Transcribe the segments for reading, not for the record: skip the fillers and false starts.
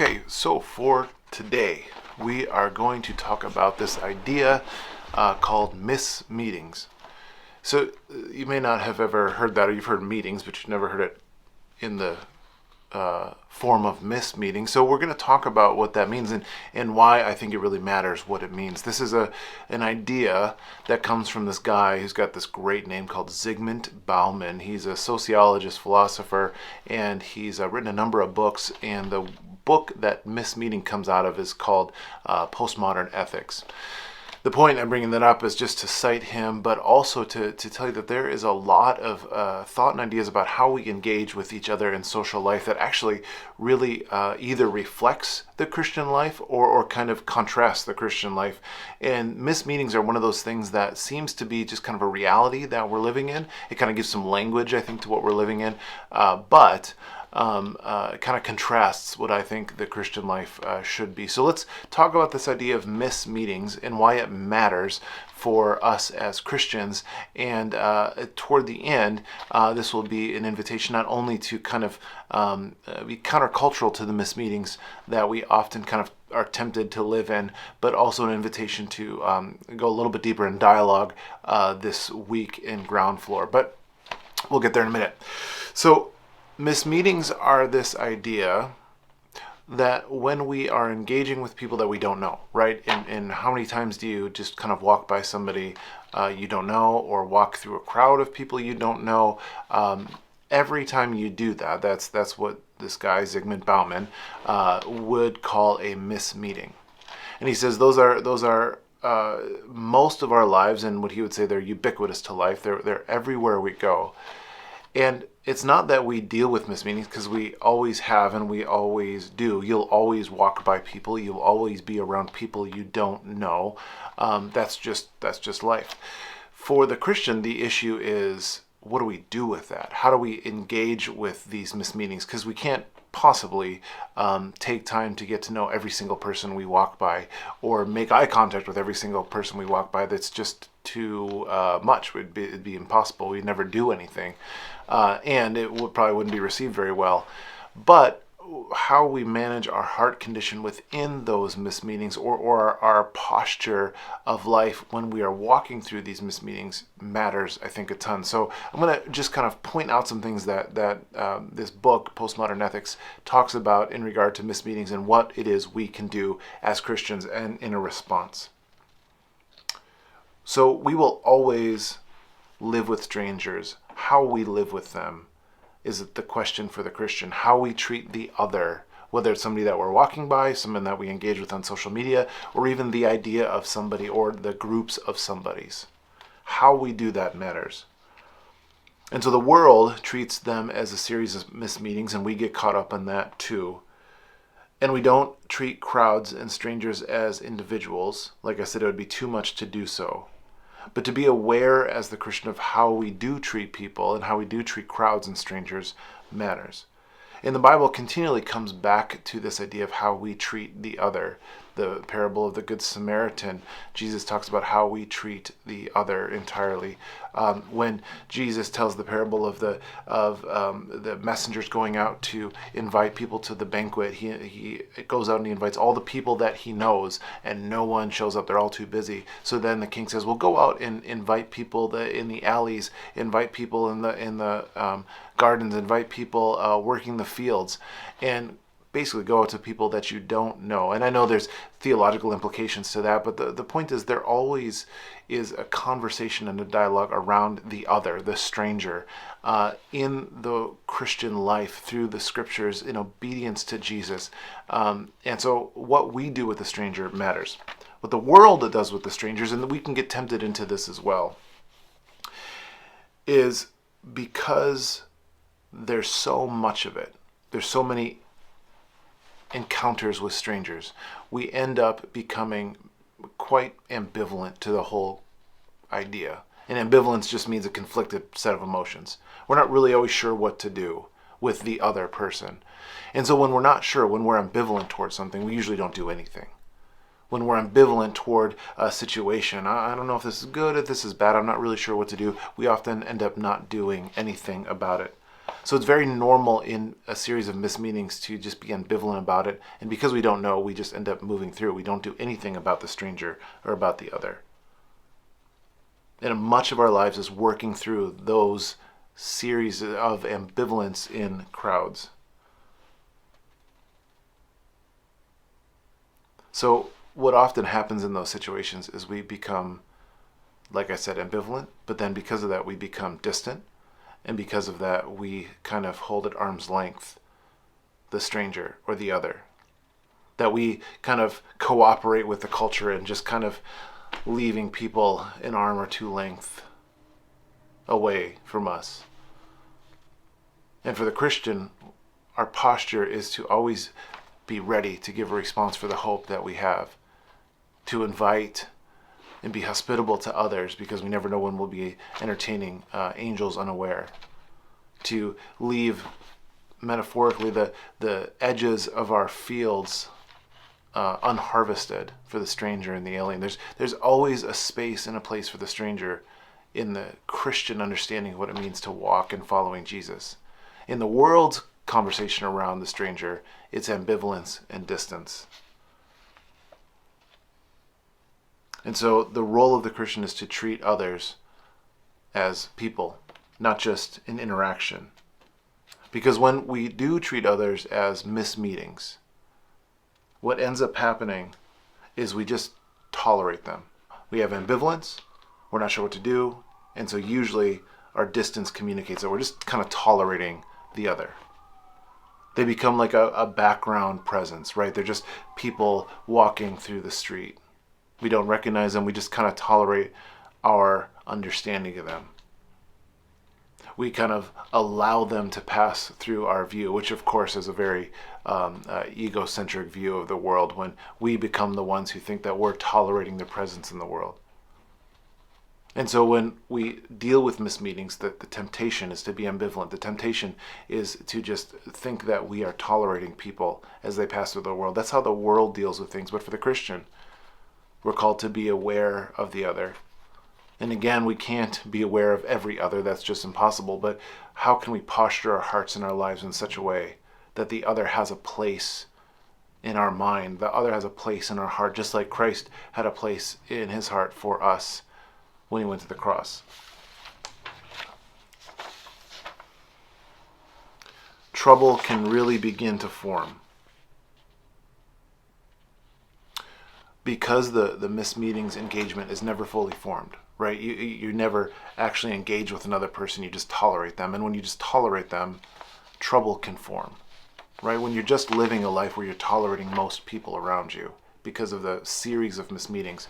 Okay, so for today, we are going to talk about this idea called mismeetings. So you may not have ever heard that, or you've heard meetings, but you've never heard it in the form of mismeeting. So we're going to talk about what that means and why I think it really matters what it means. This is an idea that comes from this guy who's got this great name called Zygmunt Bauman. He's a sociologist, philosopher, and he's written a number of books, and the book that mismeeting comes out of is called Postmodern Ethics. The point I'm bringing that up is just to cite him, but also to tell you that there is a lot of thought and ideas about how we engage with each other in social life that actually really either reflects the Christian life or kind of contrasts the Christian life. And mismeetings are one of those things that seems to be just kind of a reality that we're living in. It kind of gives some language, I think, to what we're living in, but it kind of contrasts what I think the Christian life should be. So let's talk about this idea of mismeetings and why it matters for us as Christians. And toward the end, this will be an invitation not only to kind of be countercultural to the mismeetings that we often kind of are tempted to live in, but also an invitation to go a little bit deeper in dialogue this week in Ground Floor. But we'll get there in a minute. So mismeetings are this idea that when we are engaging with people that we don't know, right? And how many times do you just kind of walk by somebody you don't know, or walk through a crowd of people you don't know? Every time you do that, that's what this guy, Zygmunt Bauman, would call a mismeeting. And he says those are most of our lives, and what he would say they're ubiquitous to life. They're everywhere we go. And it's not that we deal with mismeetings, because we always have and we always do. You'll always walk by people. You'll always be around people you don't know. That's just life. For the Christian, the issue is, what do we do with that? How do we engage with these mismeetings? Because we can't possibly take time to get to know every single person we walk by, or make eye contact with every single person we walk by. That's just too much. It'd be impossible. We'd never do anything, and it probably wouldn't be received very well. But how we manage our heart condition within those mismeetings, or our posture of life when we are walking through these mismeetings, matters, I think, a ton. So I'm going to just kind of point out some things that this book, Postmodern Ethics, talks about in regard to mismeetings and what it is we can do as Christians and in a response. So we will always live with strangers. How we live with them is the question for the Christian. How we treat the other, whether it's somebody that we're walking by, someone that we engage with on social media, or even the idea of somebody or the groups of somebody's. How we do that matters. And so the world treats them as a series of mismeetings, and we get caught up in that too. And we don't treat crowds and strangers as individuals. Like I said, it would be too much to do so. But to be aware as the Christian of how we do treat people and how we do treat crowds and strangers matters. And the Bible continually comes back to this idea of how we treat the other. The parable of the Good Samaritan, Jesus talks about how we treat the other entirely. When Jesus tells the parable of the messengers going out to invite people to the banquet, he goes out and he invites all the people that he knows, and no one shows up. They're all too busy. So then the king says, "Well, go out and invite people in the alleys, invite people in the gardens, invite people working the fields," and basically go out to people that you don't know. And I know there's theological implications to that, but the point is, there always is a conversation and a dialogue around the other, the stranger, in the Christian life through the scriptures, in obedience to Jesus. And so what we do with the stranger matters. What the world does with the strangers, and we can get tempted into this as well, is because there's so much of it. There's so many encounters with strangers, we end up becoming quite ambivalent to the whole idea. And ambivalence just means a conflicted set of emotions. We're not really always sure what to do with the other person. And so when we're not sure, when we're ambivalent towards something, we usually don't do anything. When we're ambivalent toward a situation, I don't know if this is good, if this is bad, I'm not really sure what to do, we often end up not doing anything about it. So it's very normal in a series of mismeetings to just be ambivalent about it. And because we don't know, we just end up moving through. We don't do anything about the stranger or about the other. And much of our lives is working through those series of ambivalence in crowds. So what often happens in those situations is we become, like I said, ambivalent, but then because of that we become distant, and because of that we kind of hold at arm's length the stranger or the other. That we kind of cooperate with the culture and just kind of leaving people an arm or two length away from us. And for the Christian, our posture is to always be ready to give a response for the hope that we have, to invite and be hospitable to others, because we never know when we'll be entertaining angels unaware, to leave metaphorically the edges of our fields unharvested for the stranger and the alien. There's always a space and a place for the stranger in the Christian understanding of what it means to walk in following Jesus. In the world's conversation around the stranger, it's ambivalence and distance. And so the role of the Christian is to treat others as people, not just an interaction. Because when we do treat others as mismeetings, what ends up happening is we just tolerate them. We have ambivalence, we're not sure what to do, and so usually our distance communicates that we're just kind of tolerating the other. They become like a background presence, right? They're just people walking through the street. We don't recognize them, we just kind of tolerate our understanding of them. We kind of allow them to pass through our view, which of course is a very egocentric view of the world, when we become the ones who think that we're tolerating their presence in the world. And so when we deal with mismeetings, the temptation is to be ambivalent. The temptation is to just think that we are tolerating people as they pass through the world. That's how the world deals with things. But for the Christian, we're called to be aware of the other. And again, we can't be aware of every other. That's just impossible. But how can we posture our hearts and our lives in such a way that the other has a place in our mind, the other has a place in our heart, just like Christ had a place in his heart for us when he went to the cross. Trouble can really begin to form because the mismeetings engagement is never fully formed, right? You never actually engage with another person, you just tolerate them. And when you just tolerate them, trouble can form, right? When you're just living a life where you're tolerating most people around you because of the series of mismeetings,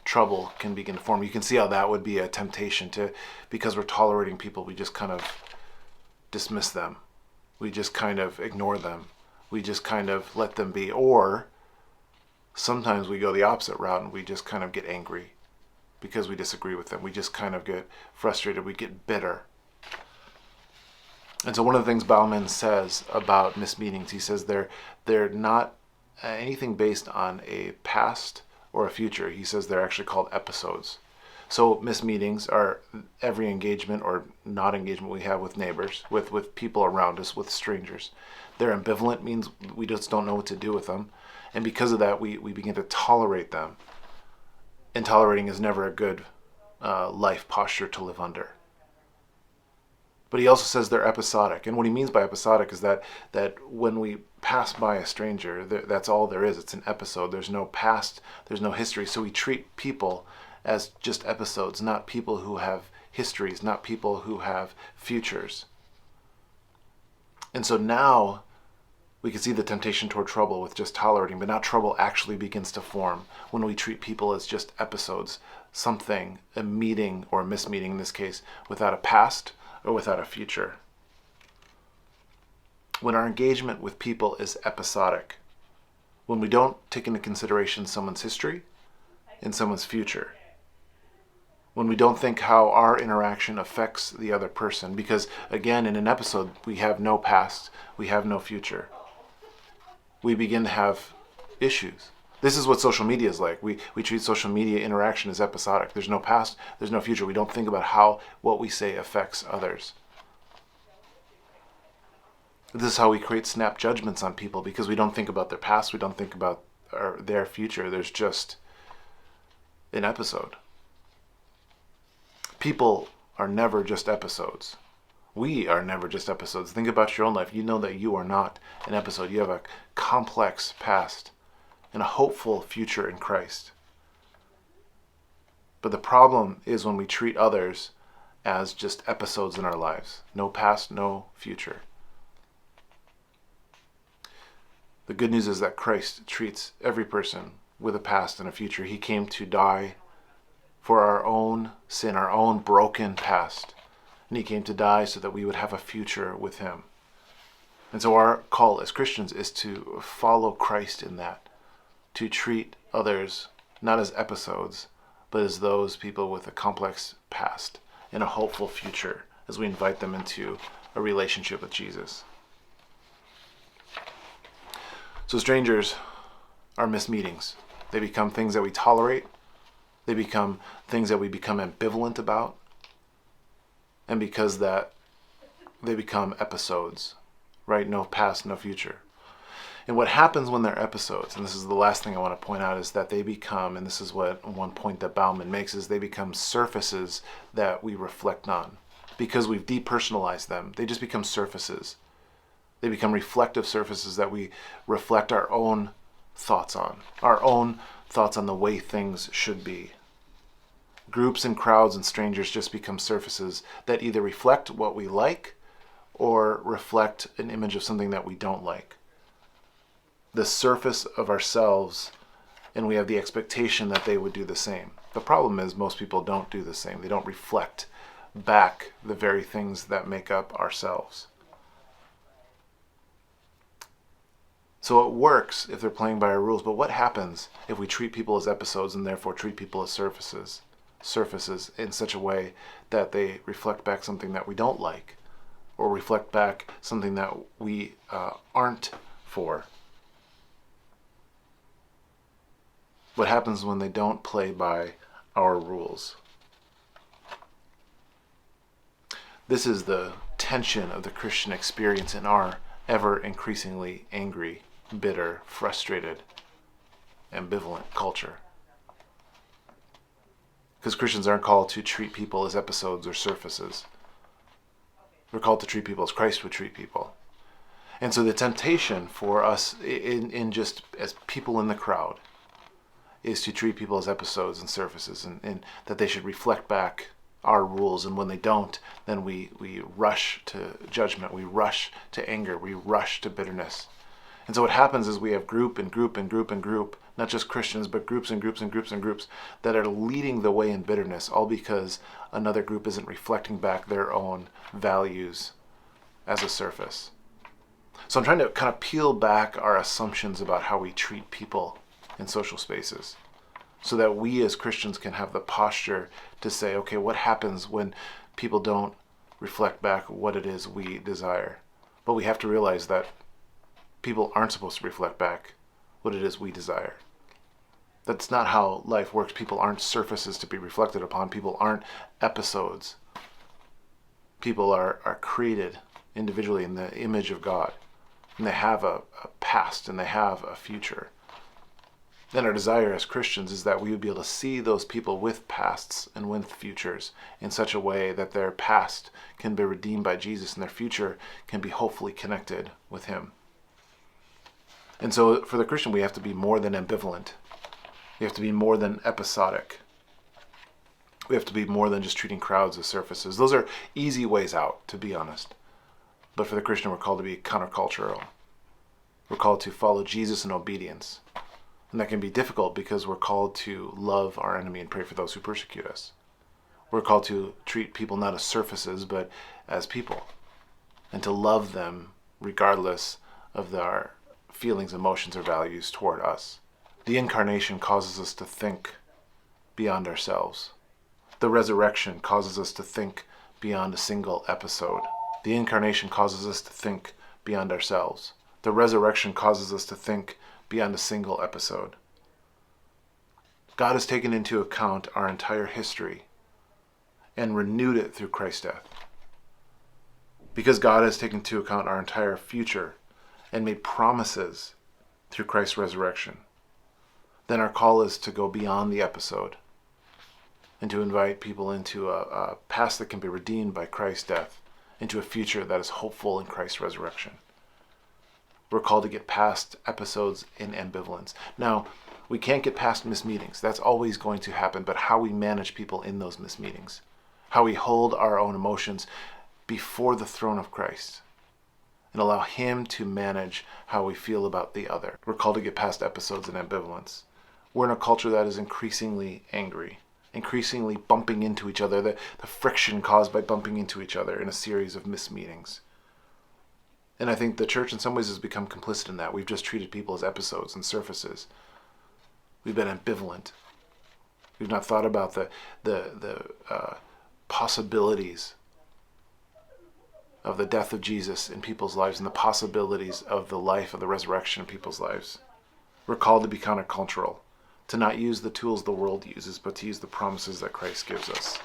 trouble can begin to form. You can see how that would be a temptation to, because we're tolerating people, we just kind of dismiss them. We just kind of ignore them. We just kind of let them be. Or sometimes we go the opposite route and we just kind of get angry because we disagree with them. We just kind of get frustrated. We get bitter. And so one of the things Bauman says about mismeetings, he says they're not anything based on a past or a future. He says they're actually called episodes. So mismeetings are every engagement or not engagement we have with neighbors, with people around us, with strangers. They're ambivalent, means we just don't know what to do with them. And because of that, we begin to tolerate them. And tolerating is never a good life posture to live under. But he also says they're episodic. And what he means by episodic is that when we pass by a stranger, that's all there is. It's an episode. There's no past. There's no history. So we treat people as just episodes, not people who have histories, not people who have futures. And so now we can see the temptation toward trouble with just tolerating, but now trouble actually begins to form when we treat people as just episodes, something, a meeting or a mismeeting in this case, without a past or without a future. When our engagement with people is episodic, when we don't take into consideration someone's history and someone's future, when we don't think how our interaction affects the other person, because again, in an episode, we have no past, we have no future. We begin to have issues. This is what social media is like. We treat social media interaction as episodic. There's no past, there's no future. We don't think about how what we say affects others. This is how we create snap judgments on people, because we don't think about their past, we don't think about their future. There's just an episode. People are never just episodes. We are never just episodes. Think about your own life. You know that you are not an episode. You have a complex past and a hopeful future in Christ. But the problem is when we treat others as just episodes in our lives. No past, no future. The good news is that Christ treats every person with a past and a future. He came to die for our own sin, our own broken past. And he came to die so that we would have a future with him. And so our call as Christians is to follow Christ in that, to treat others not as episodes, but as those people with a complex past and a hopeful future as we invite them into a relationship with Jesus. So strangers are mismeetings. They become things that we tolerate. They become things that we become ambivalent about. And because that, they become episodes, right? No past, no future. And what happens when they're episodes, and this is the last thing I want to point out, is that they become, and this is what one point that Bauman makes, is they become surfaces that we reflect on. Because we've depersonalized them, they just become surfaces. They become reflective surfaces that we reflect our own thoughts on, our own thoughts on the way things should be. Groups and crowds and strangers just become surfaces that either reflect what we like or reflect an image of something that we don't like. The surface of ourselves, and we have the expectation that they would do the same. The problem is most people don't do the same. They don't reflect back the very things that make up ourselves. So it works if they're playing by our rules, but what happens if we treat people as episodes and therefore treat people as surfaces in such a way that they reflect back something that we don't like, or reflect back something that we aren't for? What happens when they don't play by our rules? This is the tension of the Christian experience in our ever increasingly angry, bitter, frustrated, ambivalent culture. Because Christians aren't called to treat people as episodes or surfaces. We're called to treat people as Christ would treat people. And so the temptation for us in just as people in the crowd is to treat people as episodes and surfaces, and that they should reflect back our rules. And when they don't, then we rush to judgment, we rush to anger, we rush to bitterness. And so what happens is we have group and group and group and group, not just Christians, but groups and groups and groups and groups that are leading the way in bitterness, all because another group isn't reflecting back their own values as a surface. So I'm trying to kind of peel back our assumptions about how we treat people in social spaces, so that we as Christians can have the posture to say, okay, what happens when people don't reflect back what it is we desire? But we have to realize that people aren't supposed to reflect back what it is we desire. That's not how life works. People aren't surfaces to be reflected upon. People aren't episodes. People are created individually in the image of God. And they have a past and they have a future. Then our desire as Christians is that we would be able to see those people with pasts and with futures in such a way that their past can be redeemed by Jesus and their future can be hopefully connected with him. And so for the Christian, we have to be more than ambivalent. We have to be more than episodic. We have to be more than just treating crowds as surfaces. Those are easy ways out, to be honest. But for the Christian, we're called to be countercultural. We're called to follow Jesus in obedience. And that can be difficult because we're called to love our enemy and pray for those who persecute us. We're called to treat people not as surfaces, but as people. And to love them regardless of their feelings, emotions, or values toward us. The incarnation causes us to think beyond ourselves. The resurrection causes us to think beyond a single episode. The incarnation causes us to think beyond ourselves. The resurrection causes us to think beyond a single episode. God has taken into account our entire history and renewed it through Christ's death. Because God has taken into account our entire future and made promises through Christ's resurrection, then our call is to go beyond the episode and to invite people into a past that can be redeemed by Christ's death, into a future that is hopeful in Christ's resurrection. We're called to get past episodes in ambivalence. Now, we can't get past mismeetings. That's always going to happen, but how we manage people in those mismeetings, how we hold our own emotions before the throne of Christ and allow Him to manage how we feel about the other. We're called to get past episodes in ambivalence. We're in a culture that is increasingly angry, increasingly bumping into each other, the friction caused by bumping into each other in a series of mismeetings. And I think the church in some ways has become complicit in that. We've just treated people as episodes and surfaces. We've been ambivalent. We've not thought about the possibilities of the death of Jesus in people's lives and the possibilities of the life of the resurrection in people's lives. We're called to be countercultural, to not use the tools the world uses, but to use the promises that Christ gives us.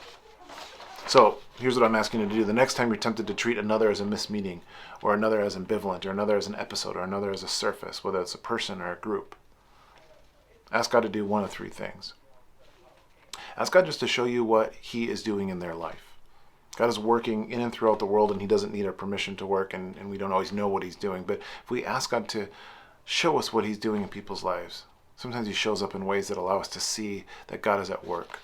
So here's what I'm asking you to do. The next time you're tempted to treat another as a mismeeting, or another as ambivalent, or another as an episode, or another as a surface, whether it's a person or a group, ask God to do one of three things. Ask God just to show you what He is doing in their life. God is working in and throughout the world, and He doesn't need our permission to work, and we don't always know what He's doing. But if we ask God to show us what He's doing in people's lives, sometimes He shows up in ways that allow us to see that God is at work.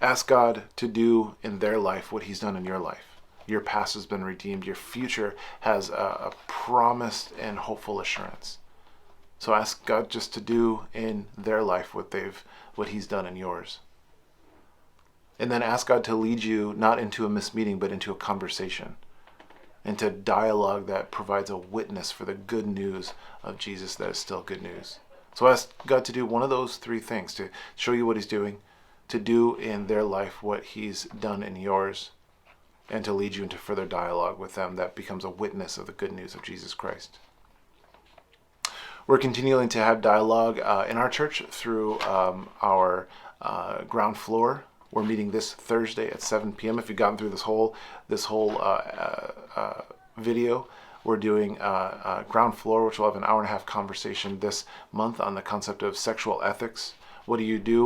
Ask God to do in their life what He's done in your life. Your past has been redeemed. Your future has a promised and hopeful assurance. So ask God just to do in their life what He's done in yours. And then ask God to lead you not into a mismeeting, but into a conversation, into dialogue that provides a witness for the good news of Jesus that is still good news. So ask God to do one of those three things, to show you what He's doing, to do in their life what He's done in yours, and to lead you into further dialogue with them that becomes a witness of the good news of Jesus Christ. We're continuing to have dialogue in our church through our ground floor. We're meeting this Thursday at 7 p.m. If you've gotten through this whole video, we're doing ground floor, which will have an hour-and-a-half conversation this month on the concept of sexual ethics. What do you do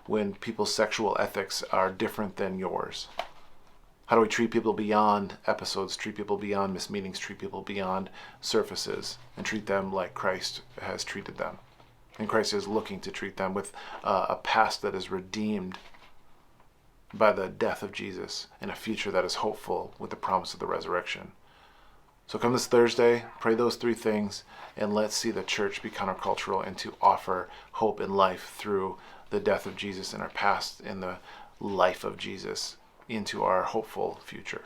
when people's sexual ethics are different than yours? How do we treat people beyond episodes, treat people beyond mismeetings, treat people beyond surfaces, and treat them like Christ has treated them? And Christ is looking to treat them with a past that is redeemed by the death of Jesus and a future that is hopeful with the promise of the resurrection. So come this Thursday, pray those three things, and let's see the church be countercultural and to offer hope and life through the death of Jesus in our past and the life of Jesus into our hopeful future.